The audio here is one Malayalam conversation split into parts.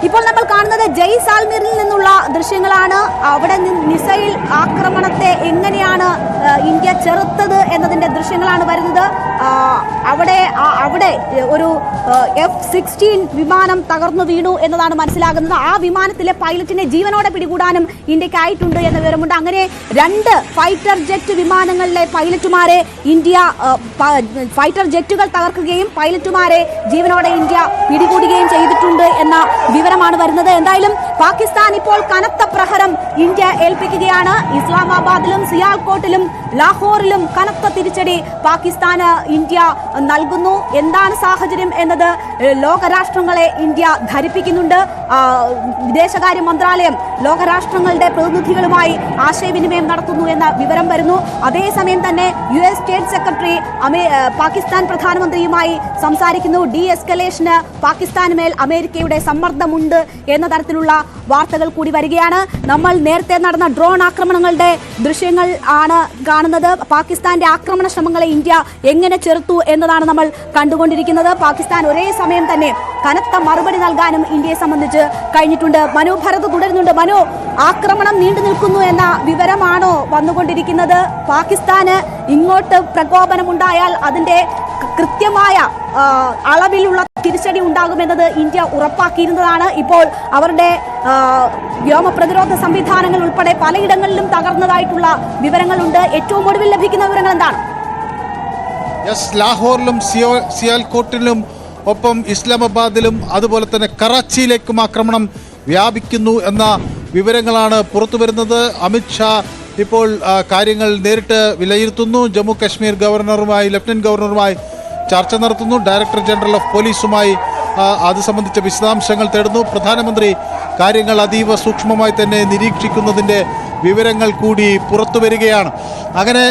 ഇപ്പോൾ നമ്മൾ കാണുന്നത് ജയ്സാൽമീറിൽ നിന്നുള്ള ദൃശ്യങ്ങളാണ്. അവിടെ മിസൈൽ ആക്രമണത്തെ എങ്ങനെയാണ് ഇന്ത്യ ചെറുത്തത് എന്നതിന്റെ ദൃശ്യങ്ങളാണ് വരുന്നത്. അവിടെ ഒരു F-16 വിമാനം തകർന്നു വീണു എന്നതാണ് മനസ്സിലാകുന്നത്. ആ വിമാനത്തിലെ പൈലറ്റിനെ ജീവനോടെ പിടികൂടാനും ഇന്ത്യക്കായിട്ടുണ്ട് എന്ന വിവരമുണ്ട്. അങ്ങനെ 2 ഫൈറ്റർ ജെറ്റ് വിമാനങ്ങളിലെ പൈലറ്റുമാരെ ഇന്ത്യ ഫൈറ്റർ ജെറ്റുകൾ തകർക്കുകയും പൈലറ്റുമാരെ ജീവനോടെ ഇന്ത്യ പിടികൂടുകയും ചെയ്തിട്ടുണ്ട് എന്ന വിവരമാണ് വരുന്നത്. എന്തായാലും പാകിസ്ഥാൻ ഇപ്പോൾ കനത്ത പ്രഹരം ഇന്ത്യ ഏൽപ്പിക്കുകയാണ്. ഇസ്ലാമാബാദിലും സിയാൽകോട്ടിലും ലാഹോറിലും കനത്ത തിരിച്ചടി പാകിസ്ഥാന് ഇന്ത്യ നൽകുന്നു. എന്താണ് സാഹചര്യം എന്നത് ലോകരാഷ്ട്രങ്ങളെ ഇന്ത്യ ധരിപ്പിക്കുന്നുണ്ട്. വിദേശകാര്യ മന്ത്രാലയം ലോകരാഷ്ട്രങ്ങളുടെ പ്രതിനിധികളുമായി ആശയവിനിമയം നടത്തുന്നു എന്ന വിവരം വരുന്നു. അതേസമയം തന്നെ US സ്റ്റേറ്റ് സെക്രട്ടറി പാകിസ്ഥാൻ പ്രധാനമന്ത്രിയുമായി സംസാരിക്കുന്നു. എസ്കലേഷന് പാകിസ്ഥാന് മേൽ അമേരിക്കയുടെ സമ്മർദ്ദമുണ്ട് എന്ന തരത്തിലുള്ള വാർത്തകൾ കൂടി വരികയാണ്. നമ്മൾ നേരത്തെ നടന്ന ഡ്രോൺ ആക്രമണങ്ങളുടെ ദൃശ്യങ്ങൾ ആണ് കാണുന്നത്. പാകിസ്ഥാന്റെ ആക്രമണ ശ്രമങ്ങളെ ഇന്ത്യ എങ്ങനെ ചെറുത്തു എന്നതാണ് നമ്മൾ കണ്ടുകൊണ്ടിരിക്കുന്നത്. പാകിസ്ഥാൻ ഒരേ സമയം തന്നെ കനത്ത മറുപടി നൽകാനും ഇന്ത്യയെ സംബന്ധിച്ച് കഴിഞ്ഞിട്ടുണ്ട്. മനു ഭരത് തുടരുന്നുണ്ട്. മനു, ആക്രമണം നീണ്ടു നിൽക്കുന്നു എന്ന വിവരമാണോ വന്നുകൊണ്ടിരിക്കുന്നത്? പാകിസ്ഥാന് ഇങ്ങോട്ട് പ്രകോപനമുണ്ടായാൽ അതിന്റെ കൃത്യമായ അളവിലുള്ള തിരിച്ചടി ഉണ്ടാകുമെന്നത് ഇന്ത്യ ഉറപ്പാക്കിയിരുന്നതാണ്. ഇപ്പോൾ അവരുടെ വ്യോമ പ്രതിരോധ സംവിധാനങ്ങൾ ഉൾപ്പെടെ പലയിടങ്ങളിലും തകർന്നതായിട്ടുള്ള വിവരങ്ങളുണ്ട്. ഏറ്റവും ഒടുവിൽ ലഭിക്കുന്ന വിവരങ്ങൾ എന്താണ്? ലാഹോറിലും സിയാൽകോട്ടിലും ഒപ്പം ഇസ്ലാമാബാദിലും അതുപോലെ തന്നെ കറാച്ചിയിലേക്കും ആക്രമണം വ്യാപിക്കുന്നു എന്ന വിവരങ്ങളാണ് പുറത്തു വരുന്നത്. അമിത്ഷാ ഇപ്പോൾ കാര്യങ്ങൾ നേരിട്ട് വിലയിരുത്തുന്നു. ജമ്മു കാശ്മീർ ഗവർണറുമായി ലഫ്റ്റനന്റ് ഗവർണറുമായി ചർച്ച നടത്തുന്നു. ഡയറക്ടർ ജനറൽ ഓഫ് പോലീസുമായി അത് സംബന്ധിച്ച വിശദാംശങ്ങൾ തേടുന്നു. പ്രധാനമന്ത്രി കാര്യങ്ങൾ അതീവ സൂക്ഷ്മമായി തന്നെ നിരീക്ഷിക്കുന്നതിൻ്റെ വിവരങ്ങൾ കൂടി പുറത്തു വരികയാണ്. അങ്ങനെ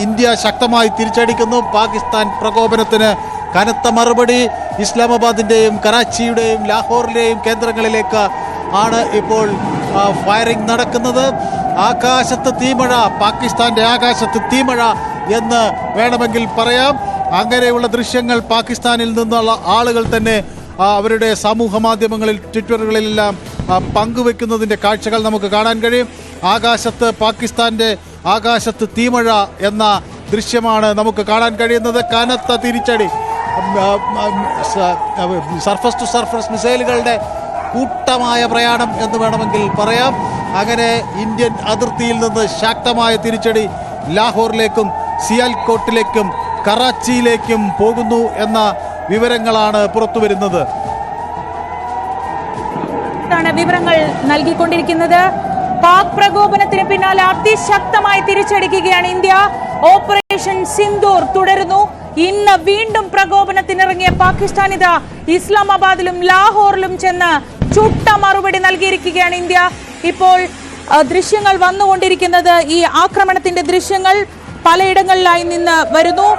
ഇന്ത്യ ശക്തമായി തിരിച്ചടിക്കുന്നു. പാകിസ്ഥാൻ പ്രകോപനത്തിന് കനത്ത മറുപടി ഇസ്ലാമാബാദിൻ്റെയും കറാച്ചിയുടെയും ലാഹോറിലെയും കേന്ദ്രങ്ങളിലേക്ക് ആണ് ഇപ്പോൾ ഫയറിംഗ് നടക്കുന്നത്. ആകാശത്ത് തീമഴ, പാകിസ്ഥാന്റെ ആകാശത്ത് തീമഴ എന്ന് വേണമെങ്കിൽ പറയാം. അങ്ങനെയുള്ള ദൃശ്യങ്ങൾ പാകിസ്ഥാനിൽ നിന്നുള്ള ആളുകൾ തന്നെ അവരുടെ സമൂഹ മാധ്യമങ്ങളിൽ ട്വിറ്ററുകളിലെല്ലാം പങ്കുവെക്കുന്നതിൻ്റെ കാഴ്ചകൾ നമുക്ക് കാണാൻ കഴിയും. പാകിസ്ഥാന്റെ ആകാശത്ത് തീമഴ എന്ന ദൃശ്യമാണ് നമുക്ക് കാണാൻ കഴിയുന്നത്. കനത്ത തിരിച്ചടി, സർഫസ് ടു സർഫസ് മിസൈലുകളുടെ കൂട്ടമായ പ്രയാണം എന്ന് വേണമെങ്കിൽ പറയാം. അങ്ങനെ ഇന്ത്യൻ അതിർത്തിയിൽ നിന്ന് ശക്തമായ തിരിച്ചടി ലാഹോറിലേക്കും സിയാൽകോട്ടിലേക്കും കറാച്ചിയിലേക്കും പോകുന്നു എന്ന വിവരങ്ങളാണ് പുറത്തു വരുന്നത്. വിവരങ്ങൾ നൽകിക്കൊണ്ടിരിക്കുന്നത്. പാക് പ്രകോപനത്തിന് പിന്നാലെ അതിശക്തമായി തിരിച്ചടിക്കുകയാണ് ഇന്ത്യ. ഓപ്പറേഷൻ സിന്ദൂർ തുടരുന്നു. ഇന്ന് വീണ്ടും പ്രകോപനത്തിനിറങ്ങിയ പാകിസ്ഥാൻ ഇതാ ഇസ്ലാമാബാദിലും ലാഹോറിലും ചെന്ന് ചുട്ട മറുപടി നൽകിയിരിക്കുകയാണ് ഇന്ത്യ. ഇപ്പോൾ ദൃശ്യങ്ങൾ വന്നുകൊണ്ടിരിക്കുന്നത്, ഈ ആക്രമണത്തിന്റെ ദൃശ്യങ്ങൾ പലയിടങ്ങളിലായി നിന്ന് വരുന്നു.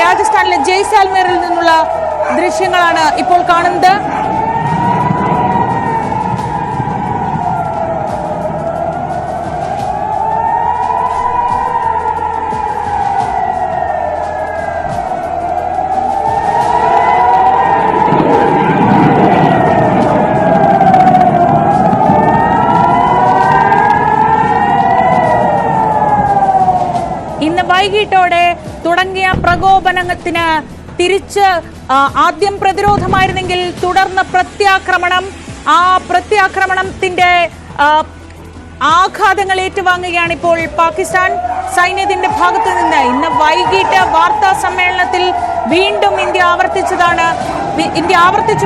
രാജസ്ഥാനിലെ ജയ്സാൽമീറിൽ നിന്നുള്ള ദൃശ്യങ്ങളാണ് ഇപ്പോൾ കാണുന്നത്. വൈകിട്ടോടെ തുടങ്ങിയ പ്രകോപനത്തിന് തിരിച്ച് ആദ്യം പ്രതിരോധമായിരുന്നെങ്കിൽ തുടർന്ന് പ്രത്യാക്രമണം. ആ പ്രത്യാക്രമണത്തിന്റെ ആഘാതങ്ങൾ ഏറ്റുവാങ്ങുകയാണ് ഇപ്പോൾ പാകിസ്ഥാൻ സൈന്യത്തിന്റെ ഭാഗത്ത് നിന്ന്. ഇന്ന് വൈകിട്ട് വാർത്താ സമ്മേളനത്തിൽ വീണ്ടും ഇന്ത്യ ആവർത്തിച്ചു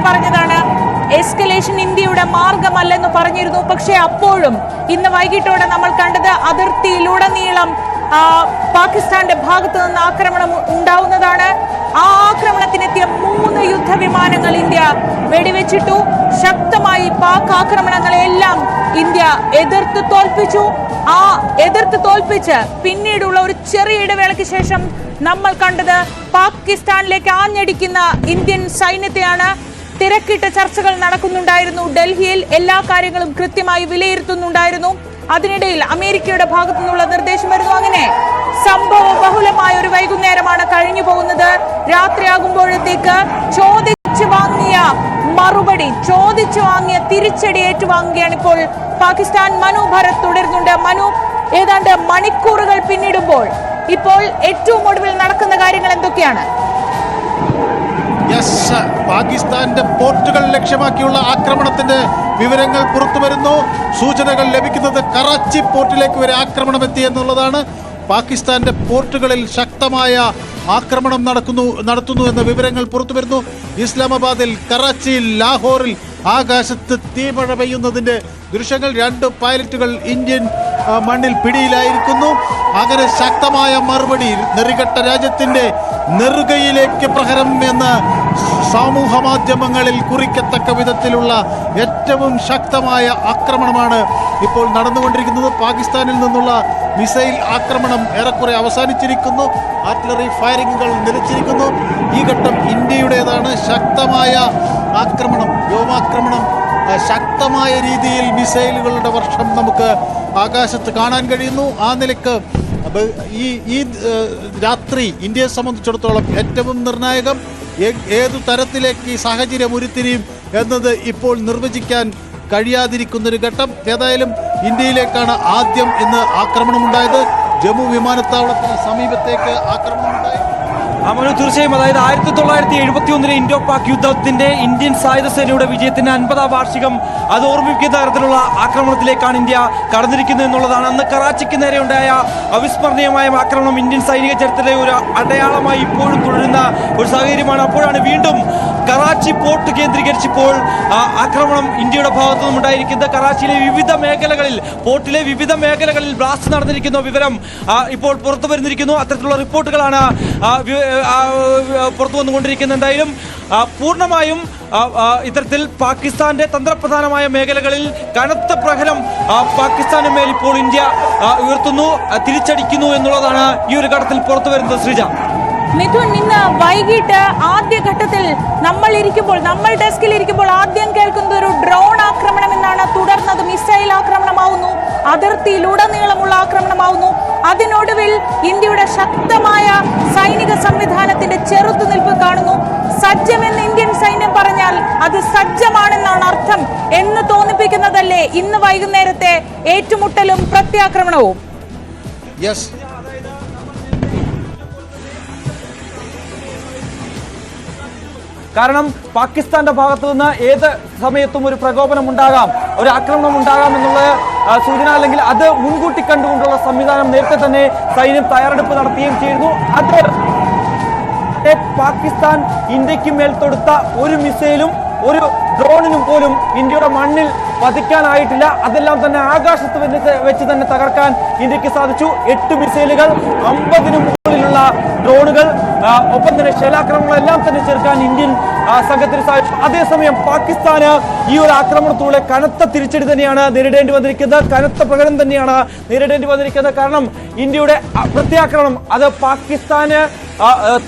പറഞ്ഞതാണ് എസ്കലേഷൻ ഇന്ത്യയുടെ മാർഗമല്ലെന്ന് പറഞ്ഞിരുന്നു. പക്ഷേ അപ്പോഴും ഇന്ന് വൈകിട്ടോടെ നമ്മൾ കണ്ടത് അതിർത്തിയിലുടനീളം പാകിസ്ഥാന്റെ ഭാഗത്തു നിന്ന് ആക്രമണം ഉണ്ടാവുന്നതാണ്. ആ ആക്രമണത്തിനെത്തിയ 3 യുദ്ധവിമാനങ്ങൾ ഇന്ത്യ വെടിവെച്ചിട്ടു. ശക്തമായി പാക് ആക്രമണങ്ങളെല്ലാം ഇന്ത്യ എതിർത്ത് തോൽപ്പിച്ചു. ആ എതിർത്ത് തോൽപ്പിച്ച് പിന്നീടുള്ള ഒരു ചെറിയ ഇടവേളയ്ക്ക് ശേഷം നമ്മൾ കണ്ടത് പാകിസ്ഥാനിലേക്ക് ആഞ്ഞടിക്കുന്ന ഇന്ത്യൻ സൈന്യത്തെയാണ്. തിരക്കിട്ട ചർച്ചകൾ നടക്കുന്നുണ്ടായിരുന്നു. ഡൽഹിയിൽ എല്ലാ കാര്യങ്ങളും കൃത്യമായി വിലയിരുത്തുന്നുണ്ടായിരുന്നു. അതിനിടയിൽ അമേരിക്കയുടെ ഭാഗത്തു നിന്നുള്ള നിർദ്ദേശം വരുന്നു. അങ്ങനെ സംഭവ ബഹുലമായ ഒരു വൈകുന്നേരമാണ് കഴിഞ്ഞു പോകുന്നത്. രാത്രിയാകുമ്പോഴത്തേക്ക് ചോദിച്ചു വാങ്ങിയ മറുപടി മറുപടി, ചോദിച്ചു വാങ്ങിയ തിരിച്ചടി ഏറ്റുവാങ്ങുകയാണ് ഇപ്പോൾ പാകിസ്ഥാൻ. മനു ഭരത് തുടരുന്നുണ്ട്. മനു, ഏതാണ്ട് മണിക്കൂറുകൾ പിന്നിടുമ്പോൾ ഇപ്പോൾ ഏറ്റവും ഒടുവിൽ നടക്കുന്ന കാര്യങ്ങൾ എന്തൊക്കെയാണ്? പാകിസ്ഥാന്റെ പോർട്ടുകൾ ലക്ഷ്യമാക്കിയുള്ള ആക്രമണത്തിന്റെ വിവരങ്ങൾ പുറത്തു വരുന്നു. സൂചനകൾ ലഭിക്കുന്നത് കറാച്ചി പോർട്ടിലേക്ക് വരെ ആക്രമണം എത്തി എന്നുള്ളതാണ്. പാകിസ്ഥാന്റെ പോർട്ടുകളിൽ ശക്തമായ ആക്രമണം നടത്തുന്നു എന്ന വിവരങ്ങൾ പുറത്തു വരുന്നു. ഇസ്ലാമാബാദിൽ, കറാച്ചിയിൽ, ലാഹോറിൽ ആകാശത്ത് തീമഴ പെയ്യുന്നതിന്റെ ദൃശ്യങ്ങൾ. 2 പൈലറ്റുകൾ ഇന്ത്യൻ മണ്ണിൽ പിടിയിലായിരിക്കുന്നു. അങ്ങനെ ശക്തമായ മറുപടി, നെറികെട്ട രാജ്യത്തിന്റെ നെറുകയിലേക്ക് പ്രഹരം എന്ന് സമൂഹ മാധ്യമങ്ങളിൽ കുറിക്കത്തക്ക വിധത്തിലുള്ള ഏറ്റവും ശക്തമായ ആക്രമണമാണ് ഇപ്പോൾ നടന്നുകൊണ്ടിരിക്കുന്നത്. പാകിസ്ഥാനിൽ നിന്നുള്ള മിസൈൽ ആക്രമണം ഏറെക്കുറെ അവസാനിച്ചിരിക്കുന്നു. ആർട്ടിലറി ഫയറിങ്ങുകൾ നിലച്ചിരിക്കുന്നു. ഈ ഘട്ടം ഇന്ത്യയുടേതാണ്. ശക്തമായ ആക്രമണം, വ്യോമാക്രമണം, ശക്തമായ രീതിയിൽ മിസൈലുകളുടെ വർഷം നമുക്ക് ആകാശത്ത് കാണാൻ കഴിയുന്നു. ആ നിലയ്ക്ക് ഈ രാത്രി ഇന്ത്യയെ സംബന്ധിച്ചിടത്തോളം ഏറ്റവും നിർണായകം. ഏതു തരത്തിലേക്ക് ഈ സാഹചര്യം ഉരുത്തിരിയും എന്നത് ഇപ്പോൾ നിർവചിക്കാൻ കഴിയാതിരിക്കുന്നൊരു ഘട്ടം. ഏതായാലും ഇന്ത്യയിലേക്കാണ് ആദ്യം ഇന്ന് ആക്രമണമുണ്ടായത്. ജമ്മു വിമാനത്താവളത്തിന് സമീപത്തേക്ക് ആക്രമണമുണ്ടായി. തീർച്ചയായും, അതായത് 1971 ഇൻഡോ പാക് യുദ്ധത്തിന്റെ ഇന്ത്യൻ സായുധ സേനയുടെ വിജയത്തിന്റെ 50ാം വാർഷികം അത് ഓർമ്മിപ്പിക്കുന്ന തരത്തിലുള്ള ആക്രമണത്തിലേക്കാണ് ഇന്ത്യ കടന്നിരിക്കുന്നത് എന്നുള്ളതാണ്. അന്ന് കറാച്ചിക്ക് നേരെ ഉണ്ടായ അവിസ്മരണീയമായ ആക്രമണം ഇന്ത്യൻ സൈനിക ചരിത്രത്തിലെ ഒരു അടയാളമായി ഇപ്പോഴും തുടരുന്ന ഒരു സാഹചര്യമാണ്. അപ്പോഴാണ് വീണ്ടും കറാച്ചി പോർട്ട് കേന്ദ്രീകരിച്ച് ഇപ്പോൾ ആക്രമണം ഇന്ത്യയുടെ ഭാഗത്തു നിന്നും ഉണ്ടായിരിക്കുന്നത്. കറാച്ചിയിലെ വിവിധ മേഖലകളിൽ, പോർട്ടിലെ വിവിധ മേഖലകളിൽ ബ്ലാസ്റ്റ് നടന്നിരിക്കുന്ന വിവരം ഇപ്പോൾ പുറത്തു വരുന്നിരിക്കുന്നു. അത്തരത്തിലുള്ള റിപ്പോർട്ടുകളാണ് പുറത്തു വന്നുകൊണ്ടിരിക്കുന്നത്. എന്തായാലും പൂർണ്ണമായും ഇത്തരത്തിൽ പാകിസ്ഥാന്റെ തന്ത്രപ്രധാനമായ മേഖലകളിൽ കനത്ത പ്രഹരം പാകിസ്ഥാന് മേൽ ഇപ്പോൾ ഇന്ത്യ ഉയർത്തുന്നു, തിരിച്ചടിക്കുന്നു എന്നുള്ളതാണ് ഈ ഒരു ഘട്ടത്തിൽ പുറത്തു വരുന്നത്. ശ്രീജ, മിഥുൻ, ഇന്ന് വൈകിട്ട് ആദ്യഘട്ടത്തിൽ നമ്മൾ ഡെസ്കിൽ ഇരിക്കുമ്പോൾ ആദ്യം കേൾക്കുന്നത് ഒരു ഡ്രോൺ ആക്രമണം എന്നാണ്. തുടർന്നത് മിസൈൽ ആക്രമണമാവുന്നു, അതിർത്തിയിലുടനീളമുള്ള ആക്രമണമാവുന്നു. അതിനൊടുവിൽ ഇന്ത്യയുടെ ശക്തമായ സൈനിക സംവിധാനത്തിന്റെ ചെറുത്തുനിൽപ്പ് കാണുന്നു. സജ്ജമെന്ന് ഇന്ത്യൻ സൈന്യം പറഞ്ഞാൽ അത് സജ്ജമാണെന്നാണ് അർത്ഥം എന്ന് തോന്നിപ്പിക്കുന്നതല്ലേ ഇന്ന് വൈകുന്നേരത്തെ ഏറ്റുമുട്ടലും പ്രത്യാക്രമണവും? യെസ്, കാരണം പാകിസ്ഥാന്റെ ഭാഗത്തു നിന്ന് ഏത് സമയത്തും ഒരു പ്രകോപനം ഉണ്ടാകാം, ഒരു ആക്രമണം ഉണ്ടാകാം എന്നുള്ള സൂചന, അല്ലെങ്കിൽ അത് മുൻകൂട്ടി കണ്ടുകൊണ്ടുള്ള സംവിധാനം നേരത്തെ തന്നെ സൈന്യം തയ്യാറെടുപ്പ് നടത്തുകയും ചെയ്തിരുന്നു. അത് പാകിസ്ഥാൻ ഇന്ത്യക്ക് മേൽ തൊടുത്ത ഒരു മിസൈലും ഒരു ഡ്രോണിനും പോലും ഇന്ത്യയുടെ മണ്ണിൽ പതിക്കാനായിട്ടില്ല. അതെല്ലാം തന്നെ ആകാശത്ത് വെച്ച് തന്നെ തകർക്കാൻ ഇന്ത്യക്ക് സാധിച്ചു. 8 മിസൈലുകൾ, 50-ന് മുകളിലുള്ള ഡ്രോണുകൾ, ഒപ്പം തന്നെ ഷെല്ലാക്രമണങ്ങളെല്ലാം തന്നെ ചെറുക്കാൻ ഇന്ത്യൻ സംഘത്തിന് സാധിച്ചു. അതേസമയം പാകിസ്ഥാന് ഈ ഒരു ആക്രമണത്തിലൂടെ കനത്ത തിരിച്ചടി തന്നെയാണ് നേരിടേണ്ടി വന്നിരിക്കുന്നത്, കനത്ത പ്രകടനം തന്നെയാണ് നേരിടേണ്ടി വന്നിരിക്കുന്നത്. കാരണം ഇന്ത്യയുടെ പ്രത്യാക്രമണം അത് പാകിസ്ഥാന്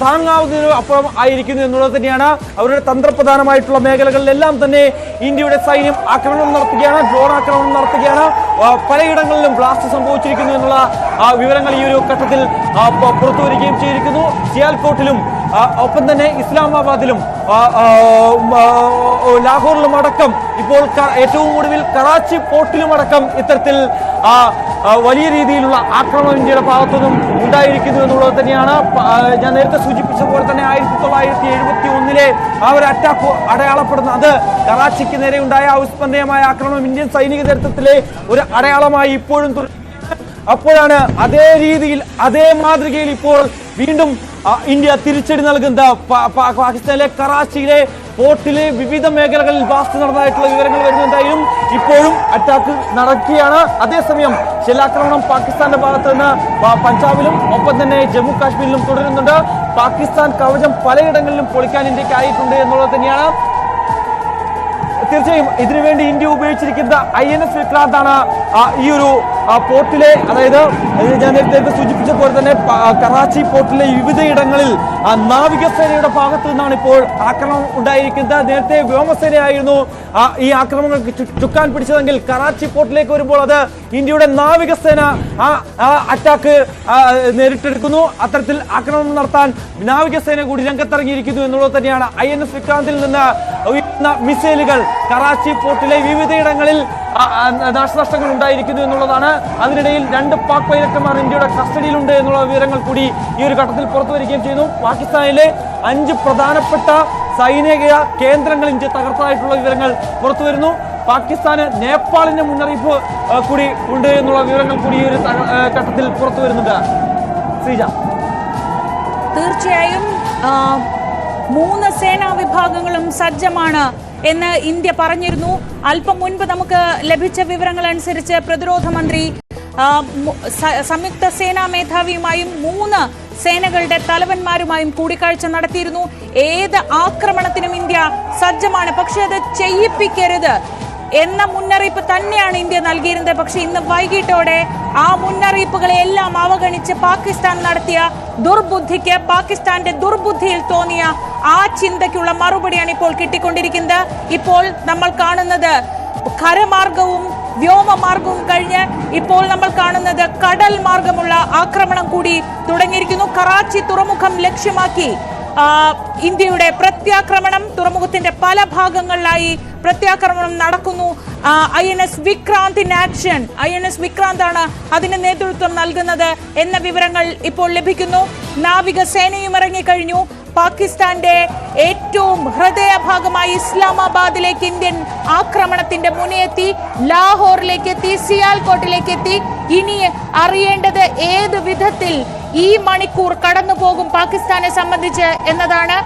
താങ്ങാവുന്നതിനും അപ്പുറം ആയിരിക്കുന്നു എന്നുള്ളത് തന്നെയാണ്. അവരുടെ തന്ത്രപ്രധാനമായിട്ടുള്ള മേഖലകളിലെല്ലാം തന്നെ ഇന്ത്യയുടെ സൈന്യം ആക്രമണം നടത്തുകയാണ്, ഡ്രോൺ ആക്രമണം നടത്തുകയാണ്. പലയിടങ്ങളിലും ബ്ലാസ്റ്റ് സംഭവിച്ചിരിക്കുന്നു എന്നുള്ള വിവരങ്ങൾ ഈ ഒരു ഘട്ടത്തിൽ പുറത്തു വരികയും ചെയ്തിരിക്കുന്നു. സിയാൽകോട്ടിലും ഒപ്പം തന്നെ ഇസ്ലാമാബാദിലും ലാഹോറിലും അടക്കം, ഇപ്പോൾ ഏറ്റവും ഒടുവിൽ കറാച്ചി പോർട്ടിലും അടക്കം ഇത്തരത്തിൽ വലിയ രീതിയിലുള്ള ആക്രമണം ഇന്ത്യയുടെ ഭാഗത്തുനിന്നും ഉണ്ടായിരിക്കുന്നു എന്നുള്ളത് തന്നെയാണ്. ഞാൻ നേരത്തെ സൂചിപ്പിച്ച പോലെ തന്നെ 1971 ആ ഒരു അറ്റാക്ക് അടയാളപ്പെടുന്ന, അത് കറാച്ചിക്ക് നേരെ ഉണ്ടായ അവിസ്മരണീയമായ ആക്രമണം ഇന്ത്യൻ സൈനിക ചരിത്രത്തിലെ ഒരു അടയാളമായി ഇപ്പോഴും അപ്പോഴാണ് അതേ രീതിയിൽ, അതേ മാതൃകയിൽ ഇപ്പോൾ വീണ്ടും ഇന്ത്യ തിരിച്ചടി നൽകുന്നത്. പാകിസ്ഥാനിലെ കറാച്ചിയിലെ പോർട്ടിലെ വിവിധ മേഖലകളിൽ ബ്ലാസ്റ്റ് നടന്നതായിട്ടുള്ള വിവരങ്ങൾ വരുന്നുണ്ടായും ഇപ്പോഴും അറ്റാക്ക് നടക്കുകയാണ്. അതേസമയം ഷെല്ലാക്രമണം പാകിസ്ഥാന്റെ ഭാഗത്ത് നിന്ന് പഞ്ചാബിലും ഒപ്പം തന്നെ ജമ്മു കാശ്മീരിലും തുടരുന്നുണ്ട്. പാകിസ്ഥാൻ കവചം പലയിടങ്ങളിലും പൊളിക്കാൻ ഇന്ത്യക്കായിട്ടുണ്ട് എന്നുള്ളത് തന്നെയാണ്. തീർച്ചയായും ഇതിനുവേണ്ടി ഇന്ത്യ ഉപയോഗിച്ചിരിക്കുന്ന INS വിക്രാന്ത് ആണ് ഈ ഒരു പോർട്ടിലെ, അതായത് ഞാൻ നേരത്തെ സൂചിപ്പിച്ച പോലെ തന്നെ കറാച്ചി പോർട്ടിലെ വിവിധയിടങ്ങളിൽ നാവികസേനയുടെ ഭാഗത്തു നിന്നാണ് ഇപ്പോൾ ആക്രമണം ഉണ്ടായിരിക്കുന്നത്. നേരത്തെ വ്യോമസേനയായിരുന്നു ഈ ആക്രമണങ്ങൾക്ക് ചുക്കാൻ പിടിച്ചതെങ്കിൽ കറാച്ചി പോർട്ടിലേക്ക് വരുമ്പോൾ അത് ഇന്ത്യയുടെ നാവികസേന അറ്റാക്ക് നേരിട്ടെടുക്കുന്നു. അത്തരത്തിൽ ആക്രമണം നടത്താൻ നാവികസേന കൂടി രംഗത്തിറങ്ങിയിരിക്കുന്നു എന്നുള്ളത് തന്നെയാണ്. INS വിക്രാന്തിൽ നിന്ന് ഉയർന്ന മിസൈലുകൾ കറാച്ചി പോർട്ടിലെ വിവിധയിടങ്ങളിൽ നാശനഷ്ടങ്ങൾ ഉണ്ടായിരിക്കുന്നു എന്നുള്ളതാണ്. അതിനിടയിൽ 2 പാക് പൈലറ്റുമാർ ഇന്ത്യയുടെ കസ്റ്റഡിയിലുണ്ട് എന്നുള്ള വിവരങ്ങൾ കൂടി ഈ ഒരു ഘട്ടത്തിൽ പുറത്തുവരികയും ചെയ്യുന്നു. പാകിസ്ഥാനിലെ 5 പ്രധാനപ്പെട്ട സൈനിക കേന്ദ്രങ്ങൾ ഇന്ത്യ തകർത്തതായിട്ടുള്ള വിവരങ്ങൾ പുറത്തുവരുന്നു. പാകിസ്ഥാന് നേപ്പാളിന്റെ മുന്നറിയിപ്പ് കൂടി ഉണ്ട് എന്നുള്ള വിവരങ്ങൾ കൂടി ഈ ഒരു ഘട്ടത്തിൽ പുറത്തു വരുന്നുണ്ട്. ശ്രീജ, തീർച്ചയായും 3 സേനാ വിഭാഗങ്ങളും സജ്ജമാണ് എന്ന് ഇന്ത്യ പറഞ്ഞിരുന്നു. അല്പം മുൻപ് നമുക്ക് ലഭിച്ച വിവരങ്ങൾ അനുസരിച്ച് പ്രതിരോധ മന്ത്രി സംയുക്ത സേനാ മേധാവിയുമായും 3 സേനകളുടെ തലവന്മാരുമായും കൂടിക്കാഴ്ച നടത്തിയിരുന്നു. ഏത് ആക്രമണത്തിനും ഇന്ത്യ സജ്ജമാണ്, പക്ഷെ അത് ചെയ്യിപ്പിക്കരുത് എന്ന മുന്നറിയിപ്പ് തന്നെയാണ് ഇന്ത്യ നൽകിയിരുന്നത്. പക്ഷെ ഇന്ന് വൈകിട്ടോടെ ആ മുന്നറിയിപ്പുകളെല്ലാം അവഗണിച്ച് പാകിസ്ഥാൻ നടത്തിയ ദുർബുദ്ധിക്ക്, പാകിസ്ഥാന്റെ ദുർബുദ്ധിയിൽ തോന്നിയ ആ ചിന്തയ്ക്കുള്ള മറുപടിയാണ് ഇപ്പോൾ കിട്ടിക്കൊണ്ടിരിക്കുന്നത്. ഇപ്പോൾ നമ്മൾ കാണുന്നത് കരമാർഗവും വ്യോമമാർഗവും കഴിഞ്ഞ് ഇപ്പോൾ നമ്മൾ കാണുന്നത് കടൽ മാർഗമുള്ള ആക്രമണം കൂടി തുടങ്ങിയിരിക്കുന്നു. കറാച്ചി തുറമുഖം ലക്ഷ്യമാക്കി ഇന്ത്യയുടെ പ്രത്യാക്രമണം, തുറമുഖത്തിന്റെ പല ഭാഗങ്ങളിലായി പ്രത്യാക്രമണം നടക്കുന്നു. INS Vikrant in action, INS വിക്രാന്താണ് അതിന് നേതൃത്വം നൽകുന്നത് എന്ന വിവരങ്ങൾ ഇപ്പോൾ ലഭിക്കുന്നു. നാവികസേനയും ഇറങ്ങിക്കഴിഞ്ഞു. പാകിസ്ഥാന്റെ ഏറ്റവും ഹൃദയഭാഗമായി ഇസ്ലാമാബാദിലേക്ക് ഇന്ത്യൻ ആക്രമണത്തിന്റെ മുനയെത്തി, ലാഹോറിലേക്ക് എത്തി, സിയാൽകോട്ടിലേക്ക് എത്തി. ഇനി അറിയേണ്ടത് ഏത് വിധത്തിൽ ഈ മണിക്കൂർ കടന്നു പോകും പാകിസ്ഥാനെ സംബന്ധിച്ച് എന്നതാണ്.